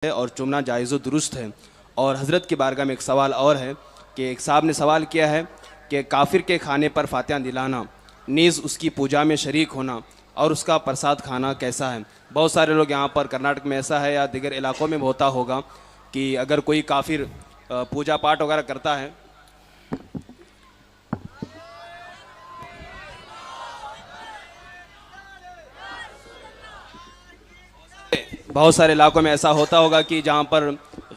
اور چومنا جائز و درست ہے۔ اور حضرت کی بارگاہ میں ایک سوال اور ہے کہ ایک صاحب نے سوال کیا ہے کہ کافر کے کھانے پر فاتحہ دلانا نیز اس کی پوجا میں شریک ہونا اور اس کا پرساد کھانا کیسا ہے؟ بہت سارے لوگ یہاں پر کرناٹک میں ایسا ہے یا دیگر علاقوں میں ہوتا ہوگا کہ اگر کوئی کافر پوجا پاٹ وغیرہ کرتا ہے، بہت سارے علاقوں میں ایسا ہوتا ہوگا کہ جہاں پر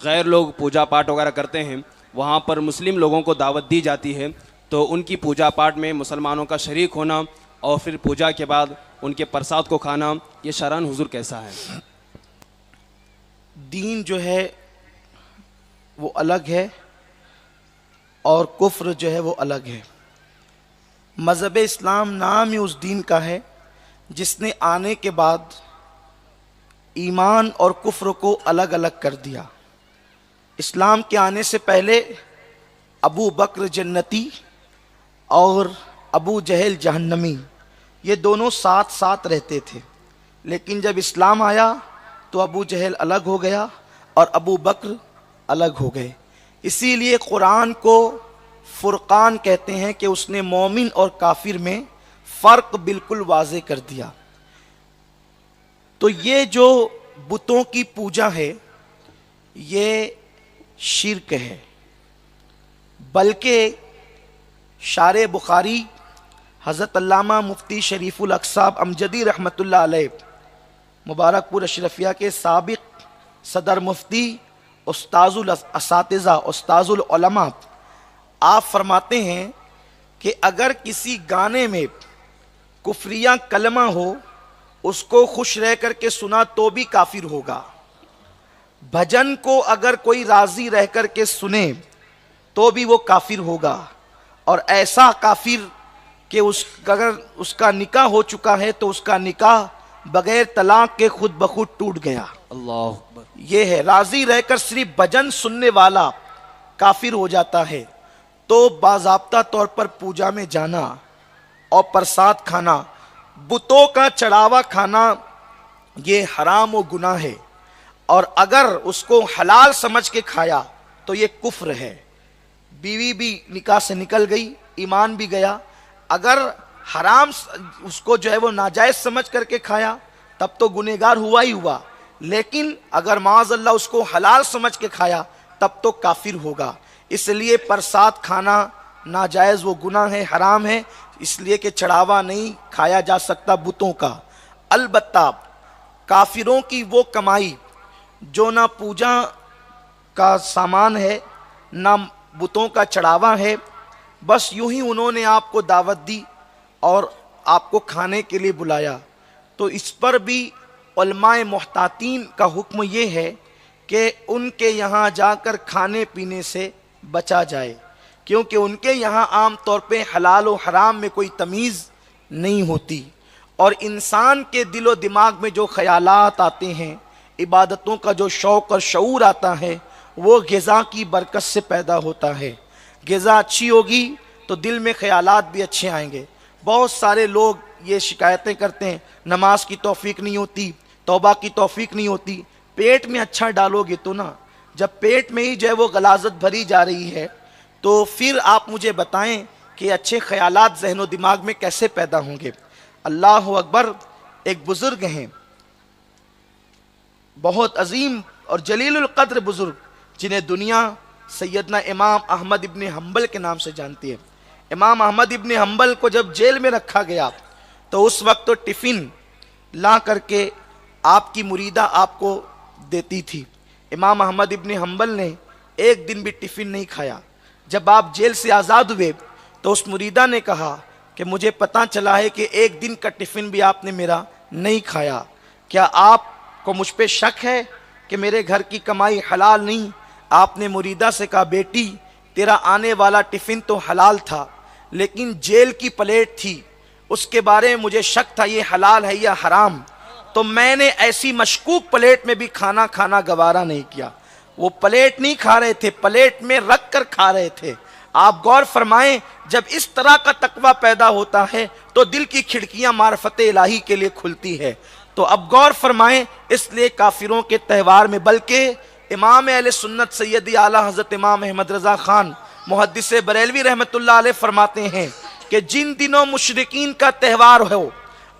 غیر لوگ پوجا پاٹ وغیرہ کرتے ہیں، وہاں پر مسلم لوگوں کو دعوت دی جاتی ہے، تو ان کی پوجا پاٹ میں مسلمانوں کا شریک ہونا اور پھر پوجا کے بعد ان کے پرساد کو کھانا، یہ شرعاً حضور کیسا ہے؟ دین جو ہے وہ الگ ہے اور کفر جو ہے وہ الگ ہے۔ مذہب اسلام نام ہی اس دین کا ہے جس نے آنے کے بعد ایمان اور کفر کو الگ الگ کر دیا۔ اسلام کے آنے سے پہلے ابو بکر جنتی اور ابو جہل جہنمی، یہ دونوں ساتھ ساتھ رہتے تھے، لیکن جب اسلام آیا تو ابو جہل الگ ہو گیا اور ابو بکر الگ ہو گئے۔ اسی لیے قرآن کو فرقان کہتے ہیں کہ اس نے مومن اور کافر میں فرق بالکل واضح کر دیا۔ تو یہ جو بتوں کی پوجا ہے یہ شرک ہے، بلکہ شارح بخاری حضرت علامہ مفتی شریف الاقصاب امجدی رحمۃ اللہ علیہ، مبارک پور اشرفیہ کے سابق صدر مفتی، استاذ الاساتذہ، استاذ العلماء، آپ فرماتے ہیں کہ اگر کسی گانے میں کفریہ کلمہ ہو، اس کو خوش رہ کر کے سنا تو بھی کافر ہوگا۔ بھجن کو اگر کوئی راضی رہ کر کے سنے تو بھی وہ کافر ہوگا، اور ایسا کافر کہ اگر اس کا نکاح ہو چکا ہے تو اس کا نکاح بغیر طلاق کے خود بخود ٹوٹ گیا۔ اللہ اکبر۔ یہ ہے راضی رہ کر صرف بھجن سننے والا کافر ہو جاتا ہے۔ تو باضابطہ طور پر پوجا میں جانا اور پرساد کھانا، بتوں کا چڑھاوا کھانا، یہ حرام و گناہ ہے، اور اگر اس کو حلال سمجھ کے کھایا تو یہ کفر ہے۔ بیوی بھی نکاح سے نکل گئی، ایمان بھی گیا۔ اگر حرام اس کو جو ہے وہ ناجائز سمجھ کر کے کھایا تب تو گنہگار ہوا ہی ہوا، لیکن اگر معاذ اللہ اس کو حلال سمجھ کے کھایا تب تو کافر ہوگا۔ اس لیے پرساد کھانا ناجائز وہ گناہ ہے، حرام ہے، اس لیے کہ چڑھاوا نہیں کھایا جا سکتا بتوں کا۔ البتہ کافروں کی وہ کمائی جو نہ پوجا کا سامان ہے نہ بتوں کا چڑھاوا ہے، بس یوں ہی انہوں نے آپ کو دعوت دی اور آپ کو کھانے کے لیے بلایا، تو اس پر بھی علماء محتاطین کا حکم یہ ہے کہ ان کے یہاں جا کر کھانے پینے سے بچا جائے، کیونکہ ان کے یہاں عام طور پہ حلال و حرام میں کوئی تمیز نہیں ہوتی، اور انسان کے دل و دماغ میں جو خیالات آتے ہیں، عبادتوں کا جو شوق اور شعور آتا ہے، وہ غذا کی برکت سے پیدا ہوتا ہے۔ غذا اچھی ہوگی تو دل میں خیالات بھی اچھے آئیں گے۔ بہت سارے لوگ یہ شکایتیں کرتے ہیں، نماز کی توفیق نہیں ہوتی، توبہ کی توفیق نہیں ہوتی۔ پیٹ میں اچھا ڈالو گے تو نا، جب پیٹ میں ہی جو ہے وہ غلاظت بھری جا رہی ہے تو پھر آپ مجھے بتائیں کہ اچھے خیالات ذہن و دماغ میں کیسے پیدا ہوں گے؟ اللہ اکبر۔ ایک بزرگ ہیں، بہت عظیم اور جلیل القدر بزرگ، جنہیں دنیا سیدنا امام احمد ابن حنبل کے نام سے جانتی ہے۔ امام احمد ابن حنبل کو جب جیل میں رکھا گیا تو اس وقت تو ٹفن لا کر کے آپ کی مریدہ آپ کو دیتی تھی۔ امام احمد ابن حنبل نے ایک دن بھی ٹفن نہیں کھایا۔ جب آپ جیل سے آزاد ہوئے تو اس مریدہ نے کہا کہ مجھے پتہ چلا ہے کہ ایک دن کا ٹفن بھی آپ نے میرا نہیں کھایا، کیا آپ کو مجھ پہ شک ہے کہ میرے گھر کی کمائی حلال نہیں؟ آپ نے مریدہ سے کہا، بیٹی تیرا آنے والا ٹفن تو حلال تھا، لیکن جیل کی پلیٹ تھی، اس کے بارے میں مجھے شک تھا یہ حلال ہے یا حرام، تو میں نے ایسی مشکوک پلیٹ میں بھی کھانا گوارا نہیں کیا۔ وہ پلیٹ نہیں کھا رہے تھے، پلیٹ میں رکھ کر کھا رہے تھے۔ آپ غور فرمائیں، جب اس طرح کا تقوی پیدا ہوتا ہے تو دل کی کھڑکیاں معرفت الہی کے لیے کھلتی ہے۔ تو اب غور فرمائیں، اس لیے کافروں کے تہوار میں، بلکہ امام اہل سنت سیدی اعلیٰ حضرت امام احمد رضا خان محدث بریلوی رحمت اللہ علیہ فرماتے ہیں کہ جن دنوں مشرکین کا تہوار ہو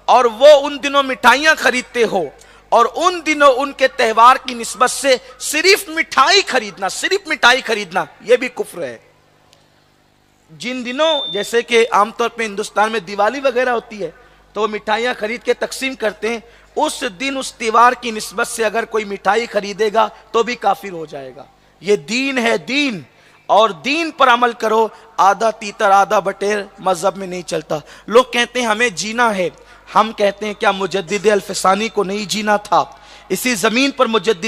اور وہ ان دنوں مٹھائیاں خریدتے ہو اور ان دنوں ان کے تہوار کی نسبت سے صرف مٹھائی خریدنا یہ بھی کفر ہے۔ جن دنوں جیسے کہ عام طور پہ ہندوستان میں دیوالی وغیرہ ہوتی ہے تو وہ مٹھائیاں خرید کے تقسیم کرتے ہیں، اس دن اس تہوار کی نسبت سے اگر کوئی مٹھائی خریدے گا تو بھی کافر ہو جائے گا۔ یہ دین ہے، دین، اور دین پر عمل کرو، آدھا تیتر آدھا بٹیر مذہب میں نہیں چلتا۔ لوگ کہتے ہیں ہمیں جینا ہے، ہم کہتے ہیں کیا مجدد الفسانی کو نہیں جینا تھا؟ اسی زمین پر مجدد